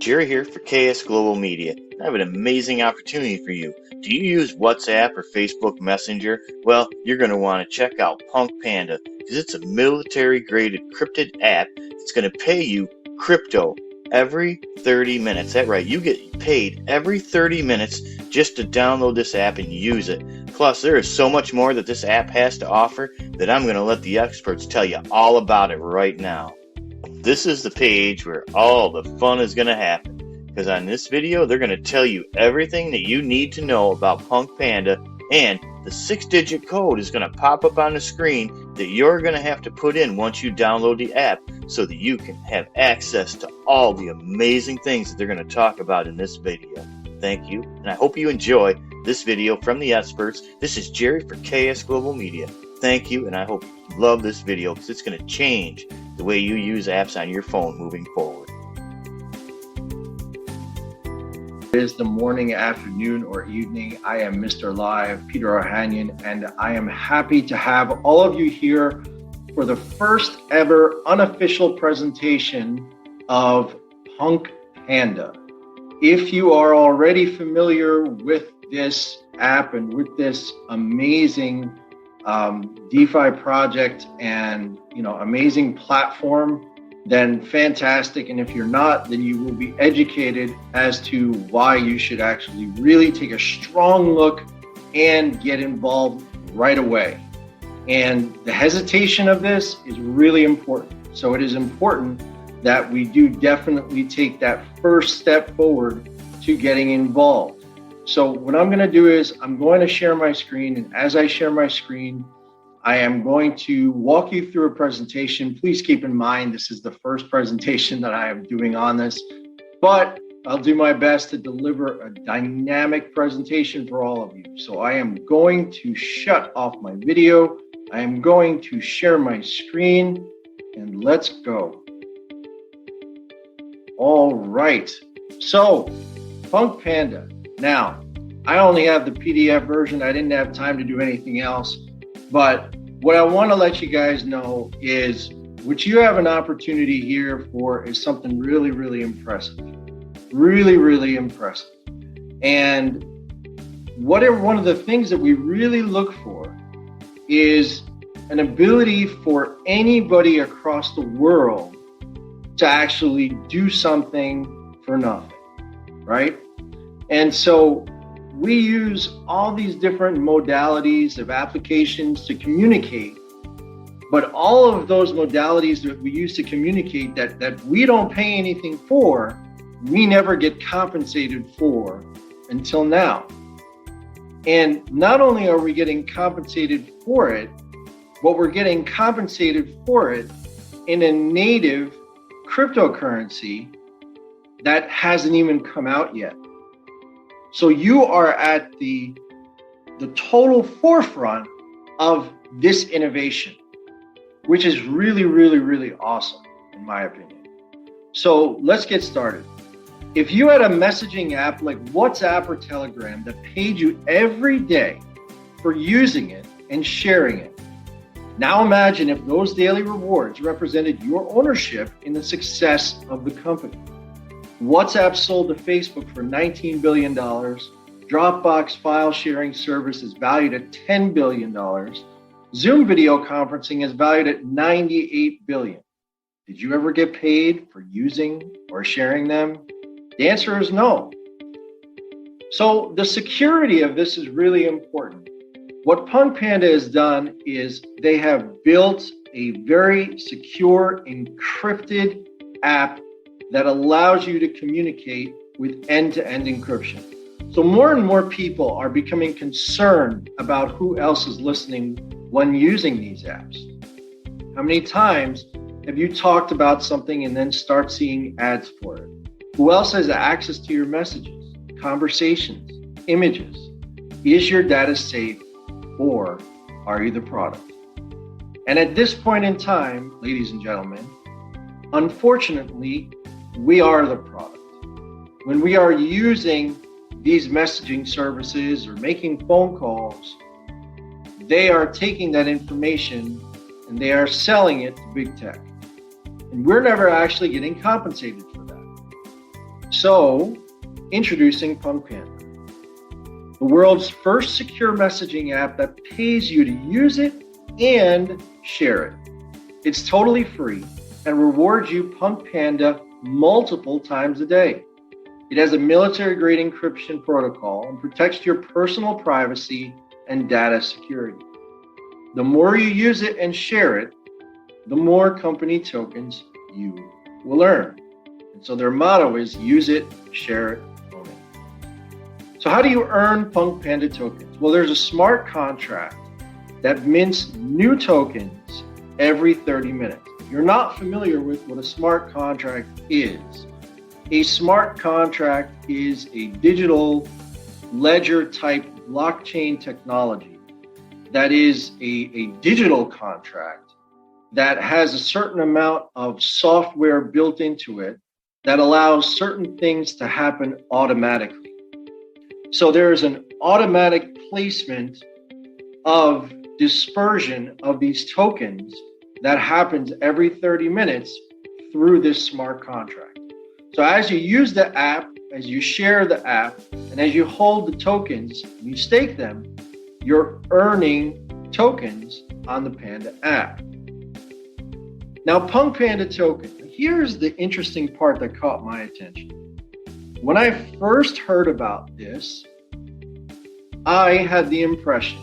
Jerry here for KS Global Media. I have an amazing opportunity for you. Do you use WhatsApp or Facebook Messenger? Well, you're going to want to check out Punk Panda because it's a military-grade encrypted app that's going to pay you crypto every 30 minutes. That's right, you get paid every 30 minutes just to download this app and use it. Plus, there is so much more that this app has to offer that I'm going to let the experts tell you all about it right now. This is the page where all the fun is going to happen, because on this video they're going to tell you everything that you need to know about Punk Panda, and the 6-digit code is going to pop up on the screen that you're going to have to put in once you download the app so that you can have access to all the amazing things that they're going to talk about in this video. Thank you, and I hope you enjoy this video from the experts. This is Jerry for KS Global Media. Thank you, and I hope you love this video because it's going to change the way you use apps on your phone moving forward. It is the morning, afternoon, or evening. I am Mr. Live, Peter Arhanian, and I am happy to have all of you here for the first ever unofficial presentation of Punk Panda. If you are already familiar with this app and with this amazing DeFi project and amazing platform, then fantastic. And if you're not, then you will be educated as to why you should actually really take a strong look and get involved right away. And the hesitation of this is really important. So it is important that we do definitely take that first step forward to getting involved. So what I'm going to do is I'm going to share my screen, and as I share my screen, I am going to walk you through a presentation. Please keep in mind this is the first presentation that I am doing on this, but I'll do my best to deliver a dynamic presentation for all of you. So I am going to shut off my video. I am going to share my screen, and let's go. All right, so Punk Panda. Now, I only have the PDF version. I didn't have time to do anything else. But what I want to let you guys know is what you have an opportunity here for is something really, really impressive. Really, really impressive. And one of the things that we really look for is an ability for anybody across the world to actually do something for nothing, right? And so we use all these different modalities of applications to communicate, but all of those modalities that we use to communicate that we don't pay anything for, we never get compensated for until now. And not only are we getting compensated for it, but we're getting compensated for it in a native cryptocurrency that hasn't even come out yet. So you are at the total forefront of this innovation, which is really, really, really awesome, in my opinion. So let's get started. If you had a messaging app like WhatsApp or Telegram that paid you every day for using it and sharing it, now imagine if those daily rewards represented your ownership in the success of the company. WhatsApp sold to Facebook for $19 billion. Dropbox file sharing service is valued at $10 billion. Zoom video conferencing is valued at $98 billion. Did you ever get paid for using or sharing them? The answer is no. So the security of this is really important. What Punk Panda has done is they have built a very secure, encrypted app that allows you to communicate with end-to-end encryption. So more and more people are becoming concerned about who else is listening when using these apps. How many times have you talked about something and then start seeing ads for it? Who else has access to your messages, conversations, images? Is your data safe, or are you the product? And at this point in time, ladies and gentlemen, unfortunately, we are the product. When we are using these messaging services or making phone calls, they are taking that information and they are selling it to big tech. And we're never actually getting compensated for that. So, introducing Punk Panda, the world's first secure messaging app that pays you to use it and share it. It's totally free and rewards you Punk Panda multiple times a day. It has a military-grade encryption protocol and protects your personal privacy and data security. The more you use it and share it, the more company tokens you will earn. And so their motto is use it, share it, own it. So how do you earn Punk Panda tokens? Well, there's a smart contract that mints new tokens every 30 minutes. If you're not familiar with what a smart contract is, a smart contract is a digital ledger type blockchain technology that is a digital contract that has a certain amount of software built into it that allows certain things to happen automatically. So there is an automatic placement of dispersion of these tokens that happens every 30 minutes through this smart contract. So as you use the app, as you share the app, and as you hold the tokens, and you stake them, you're earning tokens on the Panda app. Now, Punk Panda token, here's the interesting part that caught my attention. When I first heard about this, I had the impression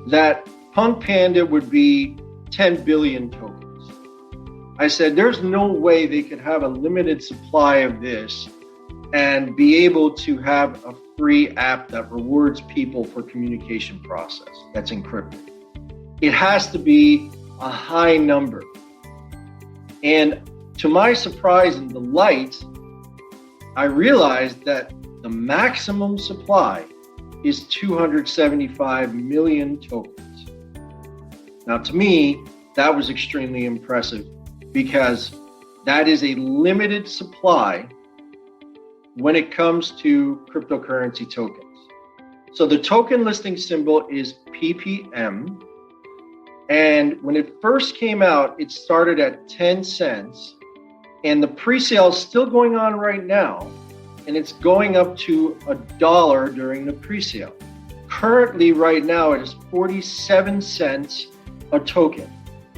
that Punk Panda would be 10 billion tokens. I said, there's no way they could have a limited supply of this and be able to have a free app that rewards people for communication process that's encrypted. It has to be a high number. And to my surprise and delight, I realized that the maximum supply is 275 million tokens. Now, to me, that was extremely impressive because that is a limited supply when it comes to cryptocurrency tokens. So the token listing symbol is PPM. And when it first came out, it started at 10 cents. And the pre-sale is still going on right now. And it's going up to $1 during the pre-sale. Currently, right now, it is 47 cents a token.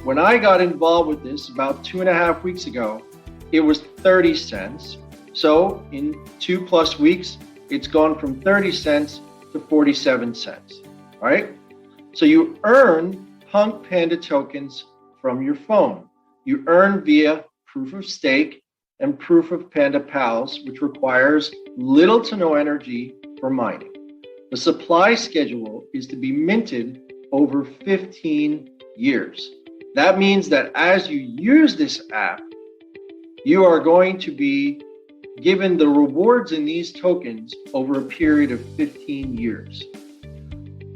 When I got involved with this about 2.5 weeks ago, it was 30 cents. So in 2+ weeks, it's gone from 30 cents to 47 cents, all right? So you earn Punk Panda tokens from your phone. You earn via proof of stake and proof of Panda Pals, which requires little to no energy for mining. The supply schedule is to be minted over 15 years. That means that as you use this app, you are going to be given the rewards in these tokens over a period of 15 years.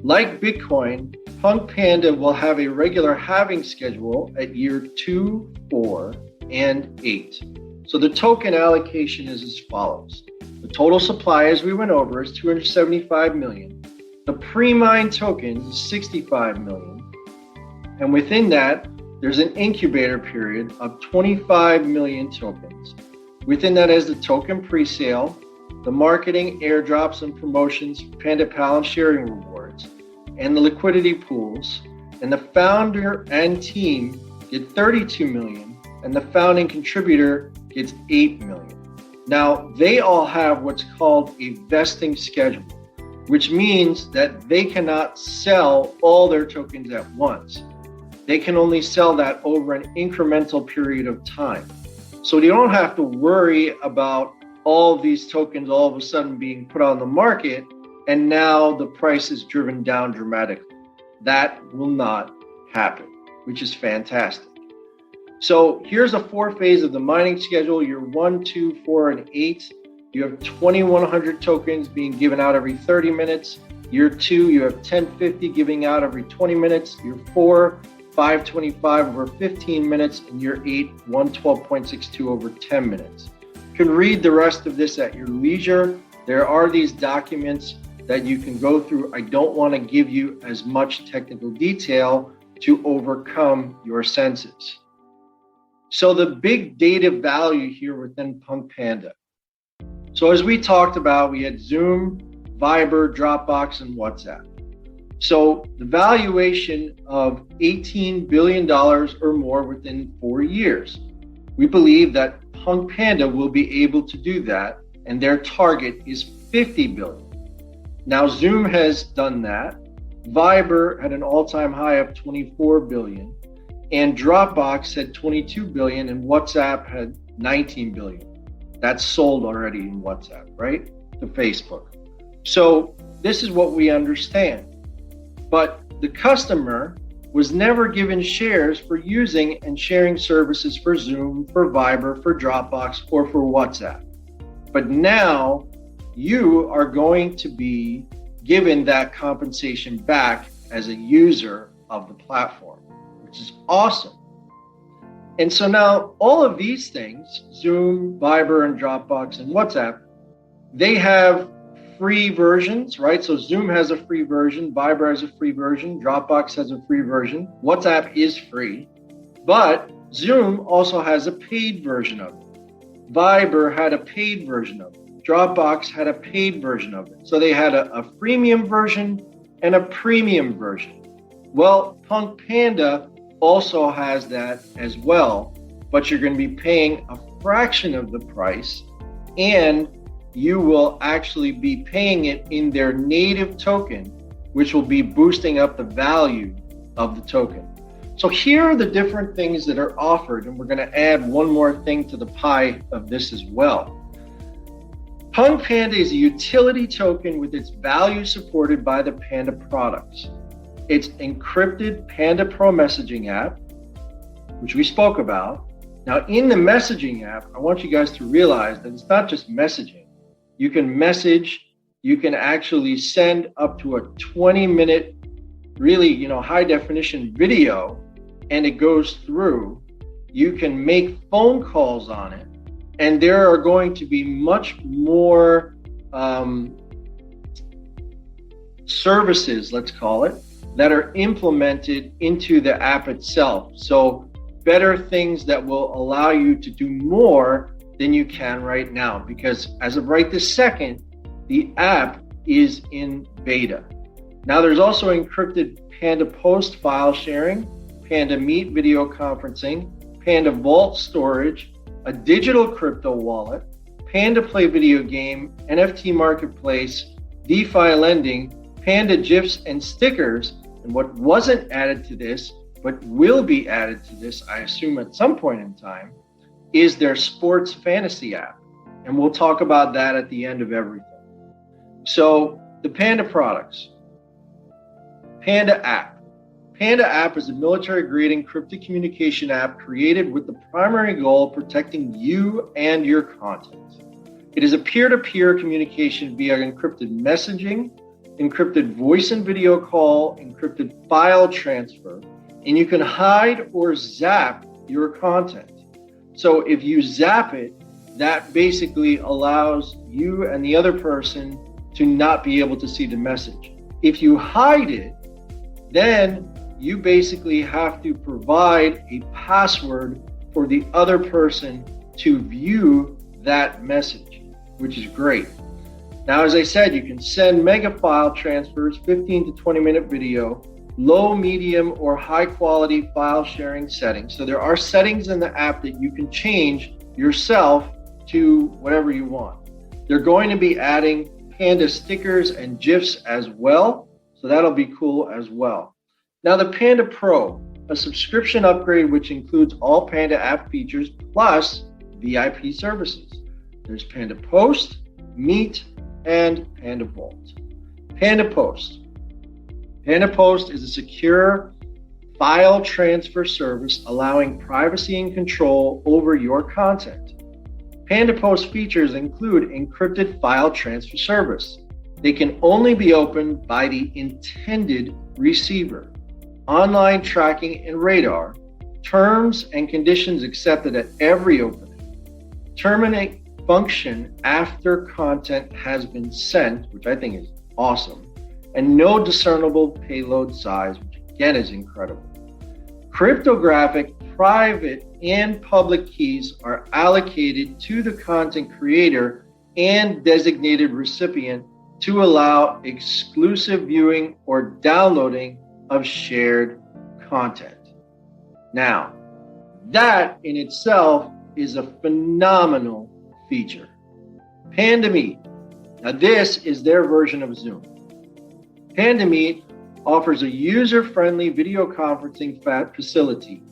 Like Bitcoin, Punk Panda will have a regular halving schedule at year 2, 4, and 8. So the token allocation is as follows. The total supply, as we went over, is 275 million. The pre-mined tokens is 65 million. And within that, there's an incubator period of 25 million tokens. Within that is the token pre-sale, the marketing, airdrops, and promotions, Panda Pal and sharing rewards, and the liquidity pools. And the founder and team get 32 million, and the founding contributor gets 8 million. Now, they all have what's called a vesting schedule, which means that they cannot sell all their tokens at once. They can only sell that over an incremental period of time. So you don't have to worry about all of these tokens all of a sudden being put on the market and now the price is driven down dramatically. That will not happen, which is fantastic. So here's a 4-phase of the mining schedule. Year 1, 2, 4, and 8. You have 2,100 tokens being given out every 30 minutes. Year 2, you have 1050 giving out every 20 minutes. Year 4, 525 over 15 minutes, and year 8, 112.62 over 10 minutes. You can read the rest of this at your leisure. There are these documents that you can go through. I don't want to give you as much technical detail to overcome your senses. So the big data value here within Punk Panda So as we talked about, we had Zoom, Viber, Dropbox, and WhatsApp. So the valuation of $18 billion or more within 4 years. We believe that Punk Panda will be able to do that, and their target is 50 billion. Now Zoom has done that. Viber had an all-time high of 24 billion, and Dropbox had 22 billion, and WhatsApp had 19 billion. That's sold already in WhatsApp, right? To Facebook. So this is what we understand. But the customer was never given shares for using and sharing services for Zoom, for Viber, for Dropbox, or for WhatsApp. But now you are going to be given that compensation back as a user of the platform, which is awesome. And so now all of these things, Zoom, Viber, and Dropbox, and WhatsApp, they have free versions, right? So Zoom has a free version, Viber has a free version, Dropbox has a free version, WhatsApp is free, but Zoom also has a paid version of it. Viber had a paid version of it. Dropbox had a paid version of it. So they had a freemium version and a premium version. Well, Punk Panda also has that as well, but you're going to be paying a fraction of the price, and you will actually be paying it in their native token, which will be boosting up the value of the token. So here are the different things that are offered, and we're going to add one more thing to the pie of this as well. Punk Panda is a utility token with its value supported by the Panda Products. It's encrypted Panda Pro messaging app, which we spoke about. Now in the messaging app, I want you guys to realize that it's not just messaging. You can message, you can actually send up to a 20-minute, really, high definition video, and it goes through. You can make phone calls on it, and there are going to be much more services, let's call it, that are implemented into the app itself. So better things that will allow you to do more than you can right now, because as of right this second, the app is in beta. Now there's also encrypted Panda Post file sharing, Panda Meet video conferencing, Panda Vault storage, a digital crypto wallet, Panda Play video game, NFT marketplace, DeFi lending, Panda GIFs and stickers. And what wasn't added to this, but will be added to this, I assume at some point in time, is their sports fantasy app. And we'll talk about that at the end of everything. So the Panda Products. Panda App. Panda App is a military-grade encrypted communication app created with the primary goal of protecting you and your content. It is a peer-to-peer communication via encrypted messaging, encrypted voice and video call, encrypted file transfer, and you can hide or zap your content. So if you zap it, that basically allows you and the other person to not be able to see the message. If you hide it, then you basically have to provide a password for the other person to view that message, which is great. Now, as I said, you can send mega file transfers, 15 to 20-minute video, low, medium, or high quality file sharing settings. So there are settings in the app that you can change yourself to whatever you want. They're going to be adding Panda stickers and GIFs as well. So that'll be cool as well. Now the Panda Pro, a subscription upgrade which includes all Panda app features plus VIP services. There's Panda Post, Meet, and Panda Vault. Panda Post. Panda Post is a secure file transfer service allowing privacy and control over your content. Panda Post features include encrypted file transfer service. They can only be opened by the intended receiver. Online tracking and radar. Terms and conditions accepted at every opening. Terminate function after content has been sent, which I think is awesome. And no discernible payload size, which again is incredible. Cryptographic, private, and public keys are allocated to the content creator and designated recipient to allow exclusive viewing or downloading of shared content. Now, that in itself is a phenomenal feature. Panda Meet. Now, this is their version of Zoom. Panda Meet offers a user-friendly video conferencing facility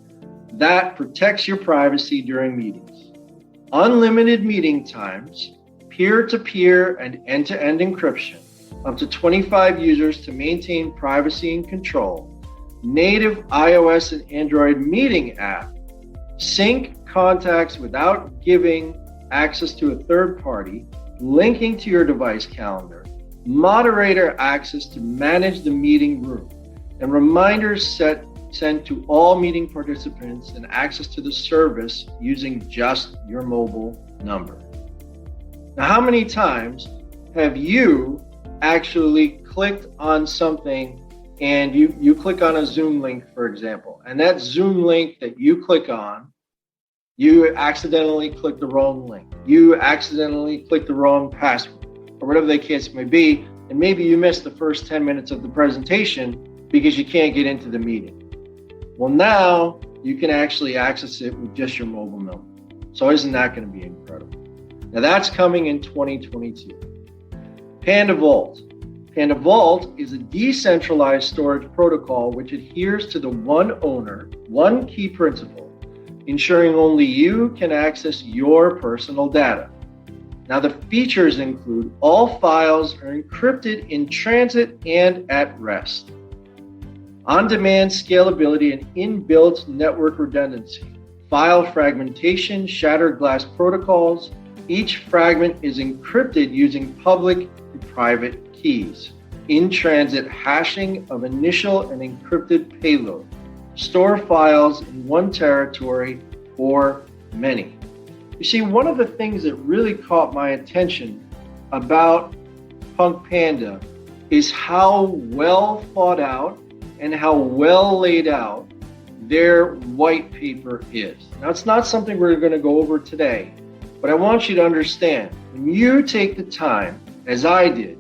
that protects your privacy during meetings. Unlimited meeting times, peer-to-peer and end-to-end encryption, up to 25 users to maintain privacy and control, native iOS and Android meeting app, sync contacts without giving access to a third party, linking to your device calendar, moderator access to manage the meeting room, and reminders sent to all meeting participants and access to the service using just your mobile number. Now, how many times have you actually clicked on something and you click on a Zoom link, for example, and that Zoom link that you click on, you accidentally click the wrong link, you accidentally click the wrong password, or whatever the case may be, and maybe you missed the first 10 minutes of the presentation because you can't get into the meeting. Well, now you can actually access it with just your mobile number. So isn't that going to be incredible? Now that's coming in 2022. Panda Vault. Panda Vault is a decentralized storage protocol which adheres to the one owner, one key principle, ensuring only you can access your personal data. Now the features include all files are encrypted in transit and at rest. On-demand scalability and inbuilt network redundancy. File fragmentation, shattered glass protocols. Each fragment is encrypted using public and private keys. In-transit hashing of initial and encrypted payload. Store files in one territory or many. You see, one of the things that really caught my attention about Punk Panda is how well thought out and how well laid out their white paper is. Now, it's not something we're going to go over today, but I want you to understand, when you take the time, as I did,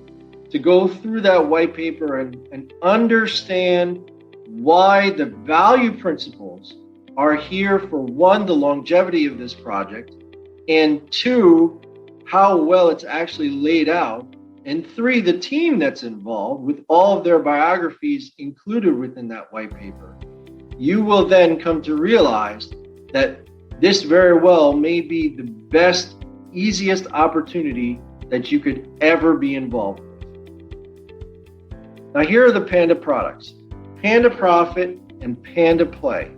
to go through that white paper and understand why the value principles are here for one, the longevity of this project, and two, how well it's actually laid out, and three, the team that's involved with all of their biographies included within that white paper, you will then come to realize that this very well may be the best, easiest opportunity that you could ever be involved with. Now here are the Panda products: Panda Profit and Panda Play.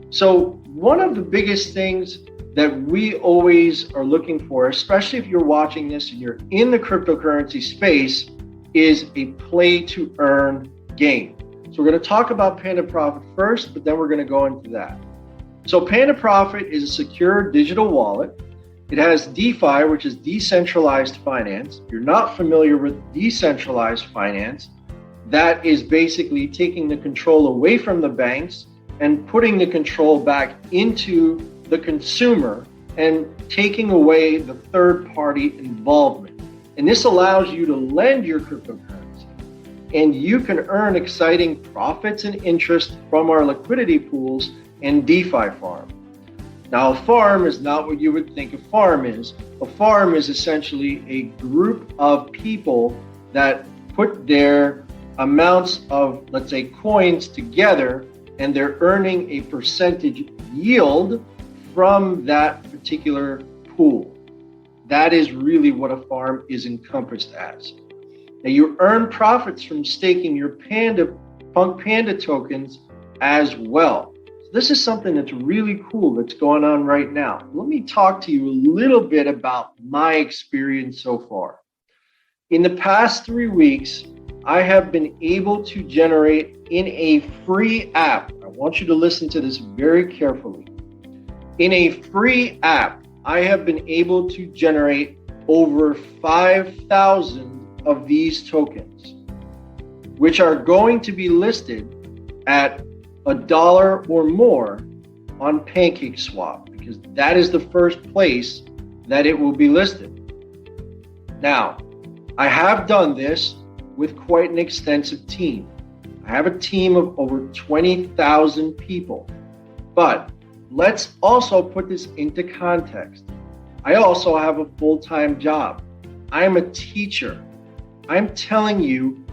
So one of the biggest things that we always are looking for, especially if you're watching this and you're in the cryptocurrency space, is a play to earn game. So we're going to talk about Panda Profit first, but then we're going to go into that. So Panda Profit is a secure digital wallet. It has DeFi, which is decentralized finance. If you're not familiar with decentralized finance, that is basically taking the control away from the banks and putting the control back into the consumer and taking away the third-party involvement. And this allows you to lend your cryptocurrency, and you can earn exciting profits and interest from our liquidity pools and DeFi farm. Now, a farm is not what you would think a farm is. A farm is essentially a group of people that put their amounts of, let's say, coins together, and they're earning a percentage yield from that particular pool. That is really what a farm is encompassed as. Now, you earn profits from staking your Punk Panda tokens as well. So this is something that's really cool that's going on right now. Let me talk to you a little bit about my experience so far. In the past 3 weeks, I have been able to generate in a free app. I want you to listen to this very carefully. In a free app, I have been able to generate over 5,000 of these tokens, which are going to be listed at $1 or more on PancakeSwap, because that is the first place that it will be listed. Now, I have done this with quite an extensive team. I have a team of over 20,000 people. But let's also put this into context. I also have a full-time job. I'm a teacher. I'm telling you,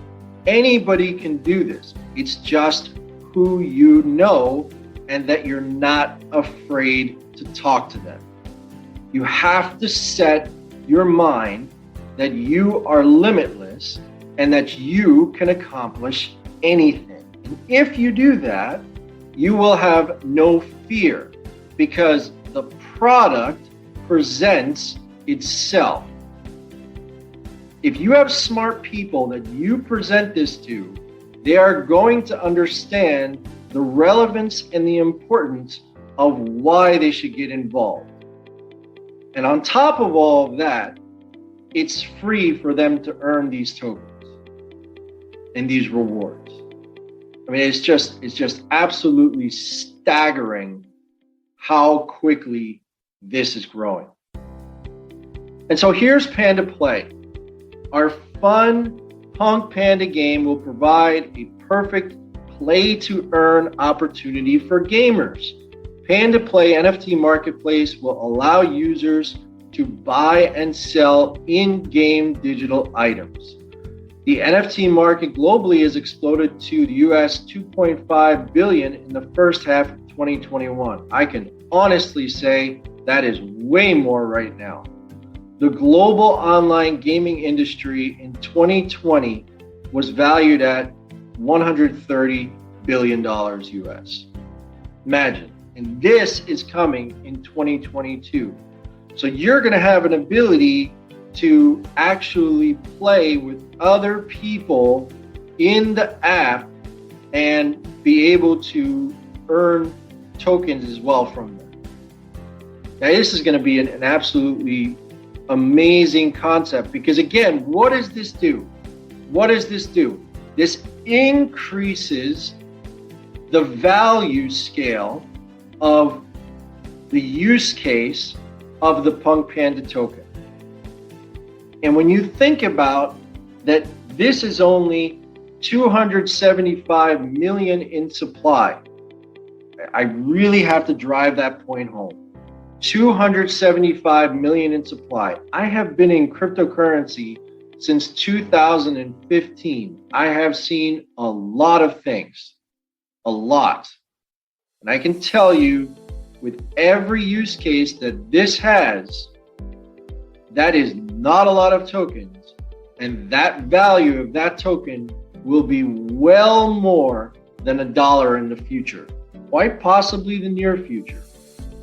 anybody can do this. It's just who you know and that you're not afraid to talk to them. You have to set your mind that you are limitless and that you can accomplish anything. And if you do that, you will have no fear because the product presents itself. If you have smart people that you present this to, they are going to understand the relevance and the importance of why they should get involved. And on top of all of that, it's free for them to earn these tokens and these rewards. I mean, it's just absolutely staggering how quickly this is growing. And so here's Panda Play. Our fun Punk Panda game will provide a perfect play to earn opportunity for gamers. Panda Play NFT Marketplace will allow users to buy and sell in-game digital items. The NFT market globally has exploded to the US 2.5 billion in the first half of 2021. I can honestly say that is way more right now. The global online gaming industry in 2020 was valued at $130 billion US. Imagine. And this is coming in 2022. So you're going to have an ability to actually play with other people in the app and be able to earn tokens as well from them. Now, this is going to be an absolutely amazing concept because, again, what does this do? What does this do? This increases the value scale of the use case of the Punk Panda token. And when you think about that, this is only 275 million in supply. I really have to drive that point home. 275 million in supply. I have been in cryptocurrency since 2015. I have seen a lot of things, a lot. And I can tell you with every use case that this has, that is not a lot of tokens. And that value of that token will be well more than $1 in the future, quite possibly the near future.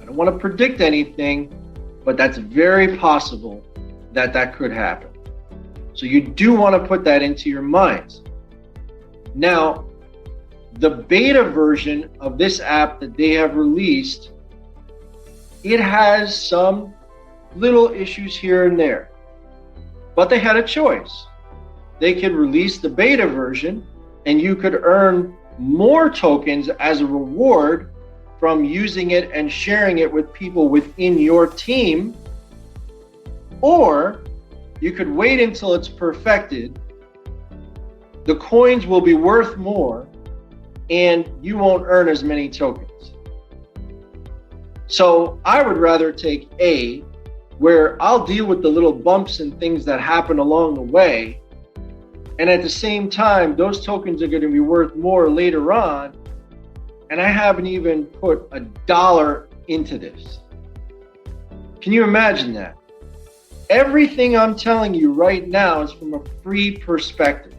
I don't want to predict anything, but that's very possible that that could happen. So you do want to put that into your minds. Now, the beta version of this app that they have released, it has some little issues here and there, but they had a choice. They could release the beta version and you could earn more tokens as a reward from using it and sharing it with people within your team, or you could wait until it's perfected. The coins will be worth more and you won't earn as many tokens. So I would rather take A, where I'll deal with the little bumps and things that happen along the way. And at the same time, those tokens are going to be worth more later on. And I haven't even put $1 into this. Can you imagine that? Everything I'm telling you right now is from a free perspective.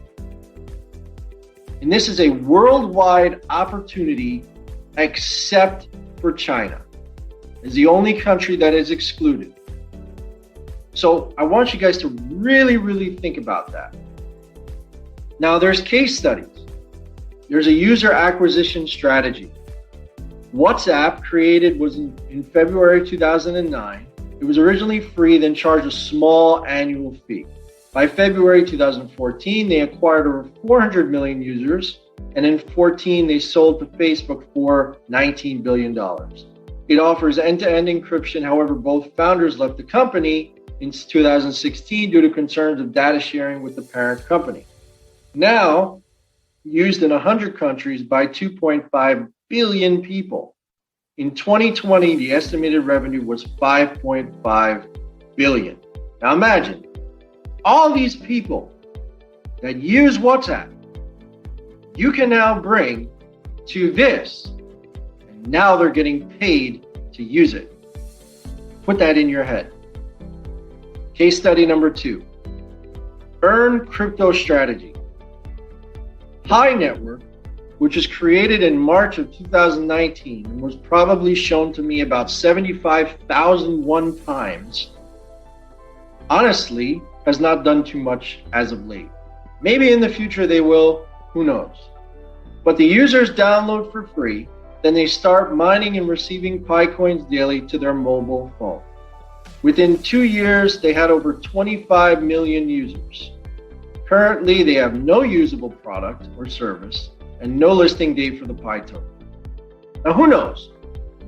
And this is a worldwide opportunity except for China. It's the only country that is excluded. So I want you guys to really, really think about that. Now there's case studies. There's a user acquisition strategy. WhatsApp created was in February 2009. It was originally free, then charged a small annual fee. By February 2014, they acquired over 400 million users, and in 2014, they sold to Facebook for $19 billion. It offers end-to-end encryption. However, both founders left the company, in 2016 due to concerns of data sharing with the parent company. Now, used in 100 countries by 2.5 billion people. In 2020, the estimated revenue was 5.5 billion. Now imagine, all these people that use WhatsApp, you can now bring to this, and now they're getting paid to use it. Put that in your head. Case study number 2, Earn Crypto Strategy. High Network, which was created in March of 2019 and was probably shown to me about 75,001 times, honestly has not done too much as of late. Maybe in the future they will, who knows. But the users download for free, then they start mining and receiving Pi coins daily to their mobile phone. Within 2 years, they had over 25 million users. Currently, they have no usable product or service and no listing date for the Pi token. Now, who knows?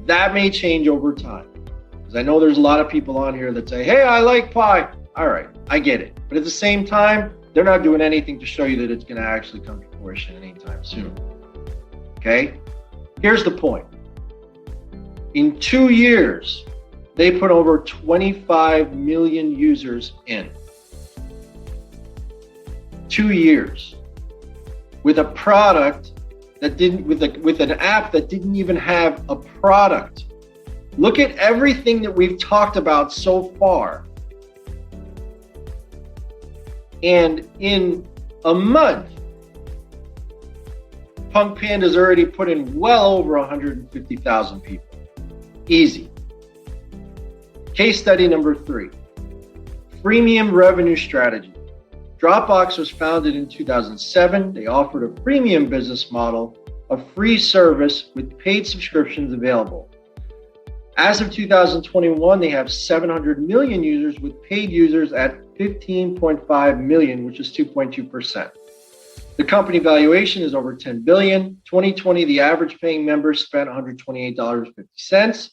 That may change over time. Because I know there's a lot of people on here that say, hey, I like Pi. All right, I get it. But at the same time, they're not doing anything to show you that it's going to actually come to fruition anytime soon. Okay? Here's the point. In 2 years, they put over 25 million users in. 2 years. With a product that didn't, with an app that didn't even have a product. Look at everything that we've talked about so far. And in a month, Punk Panda's already put in well over 150,000 people. Easy. Case study number 3, freemium revenue strategy. Dropbox was founded in 2007. They offered a premium business model, a free service with paid subscriptions available. As of 2021, they have 700 million users with paid users at 15.5 million, which is 2.2%. The company valuation is over 10 billion. 2020, the average paying member spent $128.50.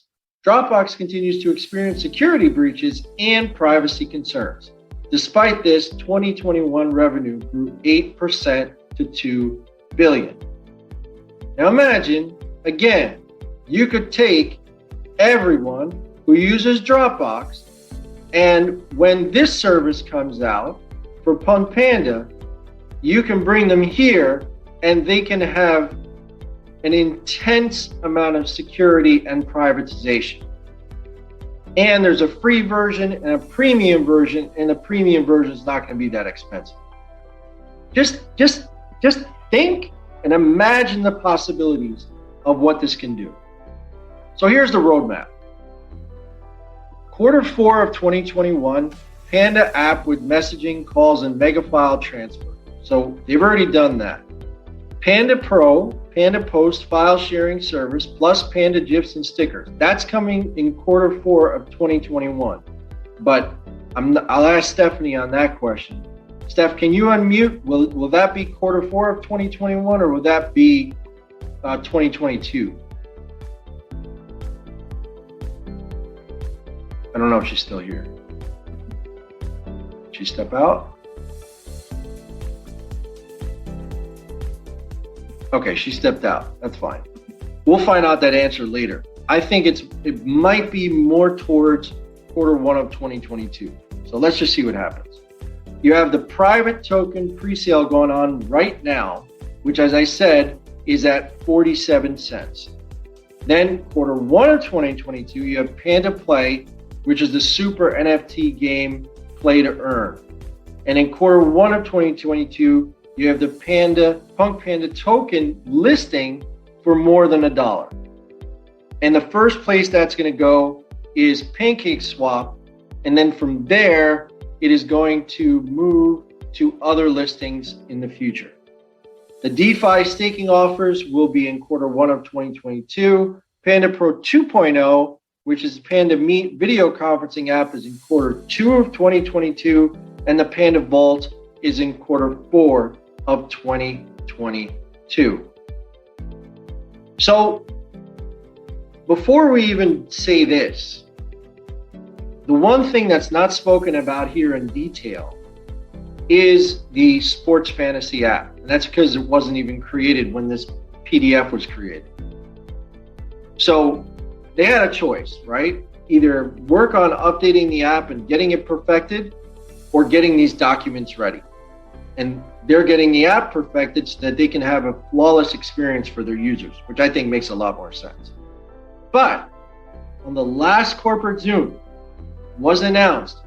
Dropbox continues to experience security breaches and privacy concerns. Despite this, 2021 revenue grew 8% to 2 billion. Now imagine, again, you could take everyone who uses Dropbox, and when this service comes out for Punk Panda, you can bring them here and they can have an intense amount of security and privatization. And there's a free version and a premium version, and the premium version is not going to be that expensive. Just think and imagine the possibilities of what this can do. So here's the roadmap. Q4 of 2021, Panda App with messaging, calls, and mega file transfer. So they've already done that. Panda Pro, Panda Post file sharing service, plus Panda GIFs and stickers. That's coming in Q4 of 2021. But I'll ask Stephanie on that question. Steph, can you unmute? Will that be Q4 of 2021 or will that be 2022? I don't know if she's still here. Did she step out? Okay, she stepped out. That's fine. We'll find out that answer later. I think it might be more towards Q1 of 2022. So let's just see what happens. You have the private token presale going on right now, which, as I said, is at 47 cents. Then Q1 of 2022, you have Panda Play, which is the super NFT game Play to Earn. And in Q1 of 2022, you have the Punk Panda token listing for more than $1. And the first place that's going to go is PancakeSwap. And then from there, it is going to move to other listings in the future. The DeFi staking offers will be in Q1 of 2022. Panda Pro 2.0, which is Panda Meet video conferencing app, is in Q2 of 2022. And the Panda Vault is in Q4 of 2022. So before we even say this, The one thing that's not spoken about here in detail is the sports fantasy app. And that's because it wasn't even created when this PDF was created. So they had a choice, right? Either work on updating the app and getting it perfected, or getting these documents ready. And they're getting the app perfected so that they can have a flawless experience for their users, which I think makes a lot more sense. But on the last corporate Zoom was announced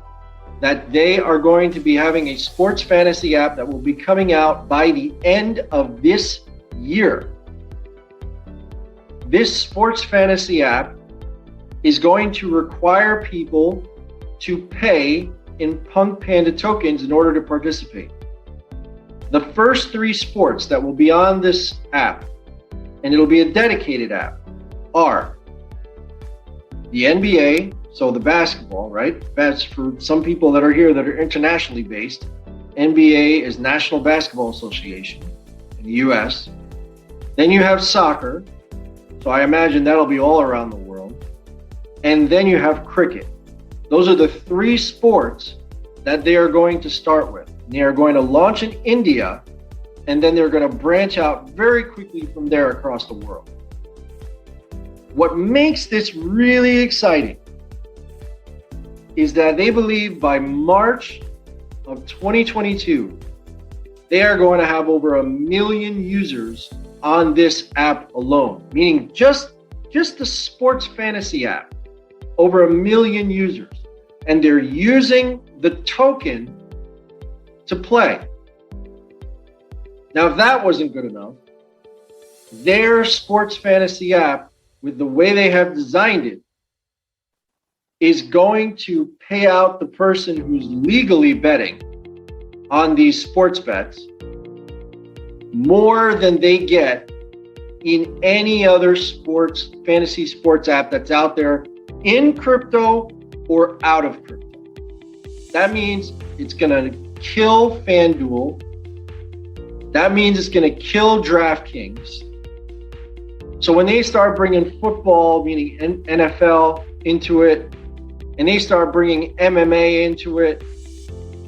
that they are going to be having a sports fantasy app that will be coming out by the end of this year. This sports fantasy app is going to require people to pay in Punk Panda tokens in order to participate. The first 3 sports that will be on this app, and it'll be a dedicated app, are the NBA, so the basketball, right? That's for some people that are here that are internationally based. NBA is National Basketball Association in the US. Then you have soccer, so I imagine that'll be all around the world. And then you have cricket. Those are the 3 sports that they are going to start with. They are going to launch in India, and then they're going to branch out very quickly from there across the world. What makes this really exciting is that they believe by March of 2022, they are going to have over 1 million users on this app alone, meaning just the sports fantasy app, over 1 million users. And they're using the token to play. Now, if that wasn't good enough, their sports fantasy app, with the way they have designed it, is going to pay out the person who's legally betting on these sports bets more than they get in any other sports, fantasy sports app that's out there in crypto or out of crypto. That means it's going to kill FanDuel. That means it's going to kill DraftKings. So when they start bringing football, meaning NFL, into it, and they start bringing MMA into it,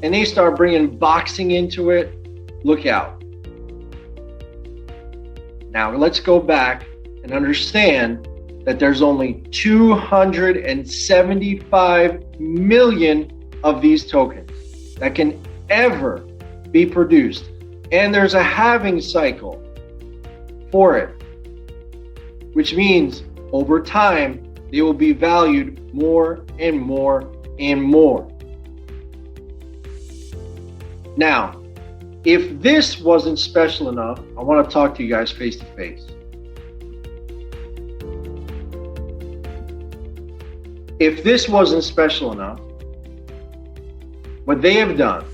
and they start bringing boxing into it, look out. Now let's go back and understand that there's only 275 million of these tokens that can ever be produced. And there's a halving cycle for it, which means over time, they will be valued more and more and more. Now, if this wasn't special enough, I want to talk to you guys face to face. If this wasn't special enough, what they have done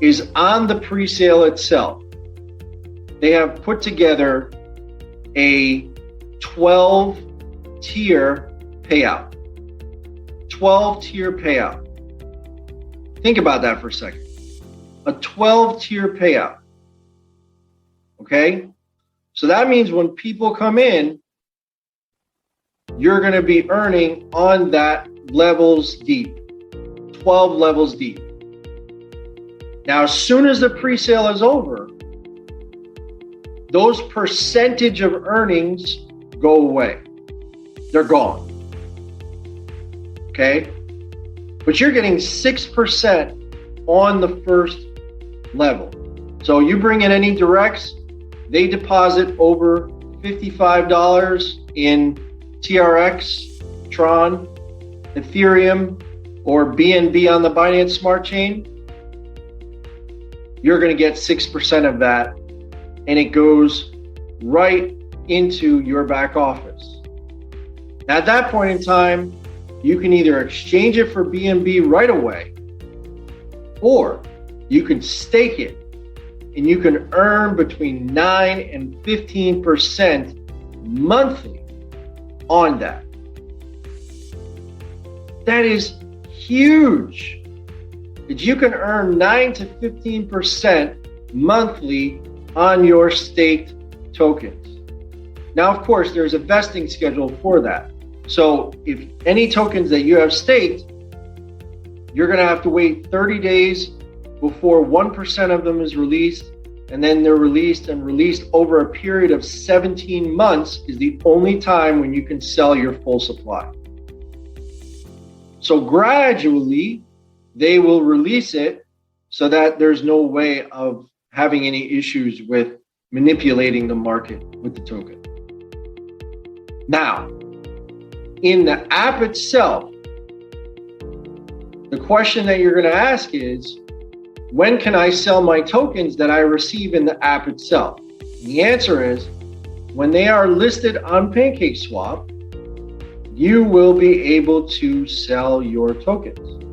is on the presale itself, they have put together a 12-tier payout. 12-tier payout. Think about that for a second. A 12-tier payout. Okay? So that means when people come in, you're going to be earning on that levels deep. 12 levels deep. Now, as soon as the presale is over, those percentage of earnings go away. They're gone. Okay? But you're getting 6% on the first level. So you bring in any directs, they deposit over $55 in TRX, Tron, Ethereum, or BNB on the Binance Smart Chain. You're going to get 6% of that, and it goes right into your back office. Now, at that point in time, you can either exchange it for BNB right away, or you can stake it, and you can earn between 9 and 15% monthly on that. That is huge. That you can earn 9 to 15% monthly on your staked tokens. Now, of course, there's a vesting schedule for that. So if any tokens that you have staked, you're going to have to wait 30 days before 1% of them is released, and then they're released over a period of 17 months is the only time when you can sell your full supply. So gradually, they will release it so that there's no way of having any issues with manipulating the market with the token. Now, in the app itself, the question that you're going to ask is, when can I sell my tokens that I receive in the app itself? And the answer is, when they are listed on PancakeSwap, you will be able to sell your tokens.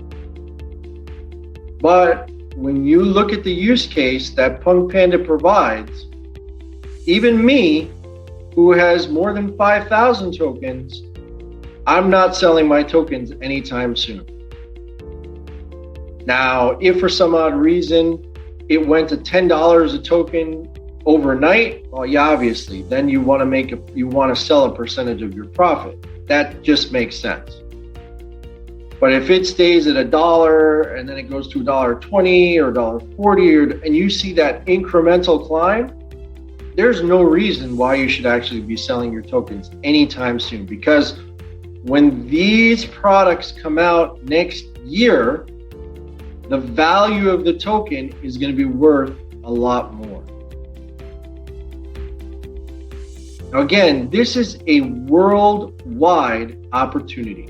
But when you look at the use case that Punk Panda provides, even me, who has more than 5,000 tokens, I'm not selling my tokens anytime soon. Now, if for some odd reason it went to $10 a token overnight, well, yeah, obviously, then you want to sell a percentage of your profit. That just makes sense. But if it stays at $1 and then it goes to $1.20 or $1.40, and you see that incremental climb, there's no reason why you should actually be selling your tokens anytime soon. Because when these products come out next year, the value of the token is going to be worth a lot more. Now again, this is a worldwide opportunity.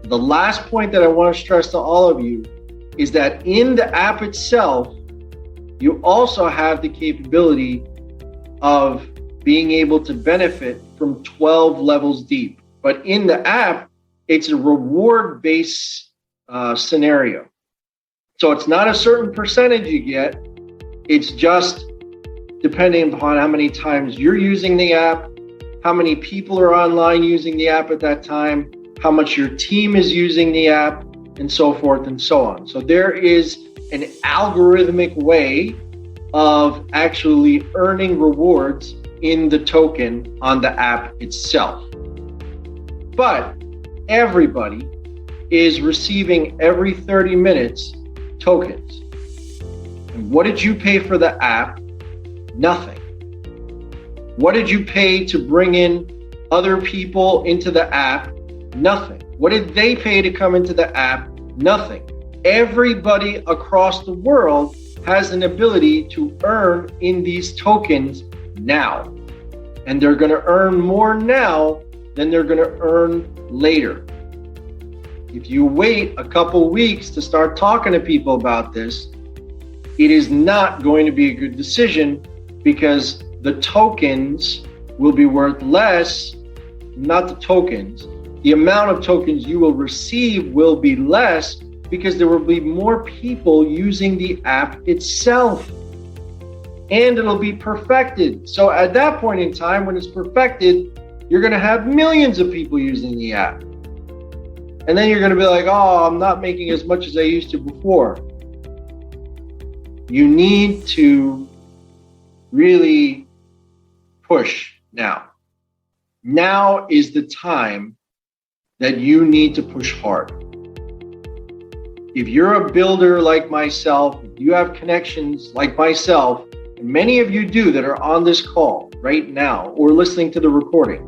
The last point that I want to stress to all of you is that in the app itself, you also have the capability of being able to benefit from 12 levels deep. But in the app, it's a reward-based scenario. So it's not a certain percentage you get. It's just depending upon how many times you're using the app, how many people are online using the app at that time, how much your team is using the app, and so forth and so on. So there is an algorithmic way of actually earning rewards in the token on the app itself. But everybody is receiving every 30 minutes tokens. And what did you pay for the app? Nothing. What did you pay to bring in other people into the app? Nothing. What did they pay to come into the app? Nothing. Everybody across the world has an ability to earn in these tokens now. And they're going to earn more now than they're going to earn later. If you wait a couple weeks to start talking to people about this, it is not going to be a good decision, because the tokens will be worth less, not the tokens. The amount of tokens you will receive will be less, because there will be more people using the app itself. And it'll be perfected. So at that point in time, when it's perfected, you're going to have millions of people using the app. And then you're going to be like, oh, I'm not making as much as I used to before. You need to really push now. Now is the time that you need to push hard. If you're a builder like myself, if you have connections like myself, and many of you do that are on this call right now or listening to the recording,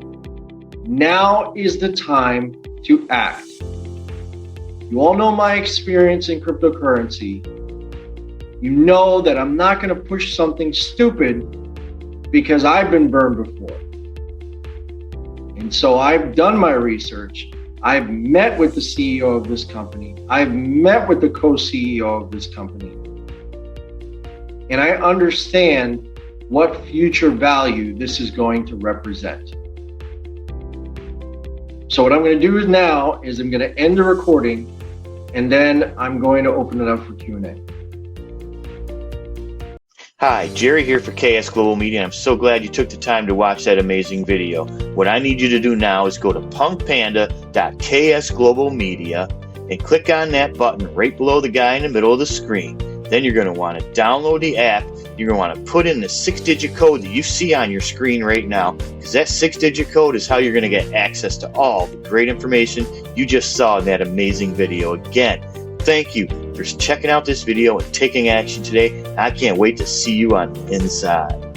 now is the time to act. You all know my experience in cryptocurrency. You know that I'm not going to push something stupid because I've been burned before. And so I've done my research. I've met with the CEO of this company. I've met with the co-CEO of this company. And I understand what future value this is going to represent. So what I'm going to do now is I'm going to end the recording, and then I'm going to open it up for Q&A. Hi, Jerry here for KS Global Media. I'm so glad you took the time to watch that amazing video. What I need you to do now is go to punkpanda.ksglobalmedia and click on that button right below the guy in the middle of the screen. Then you're going to want to download the app. You're going to want to put in the 6-digit code that you see on your screen right now, because that 6-digit code is how you're going to get access to all the great information you just saw in that amazing video. Again, Thank you for checking out this video and taking action today. I can't wait to see you on the inside.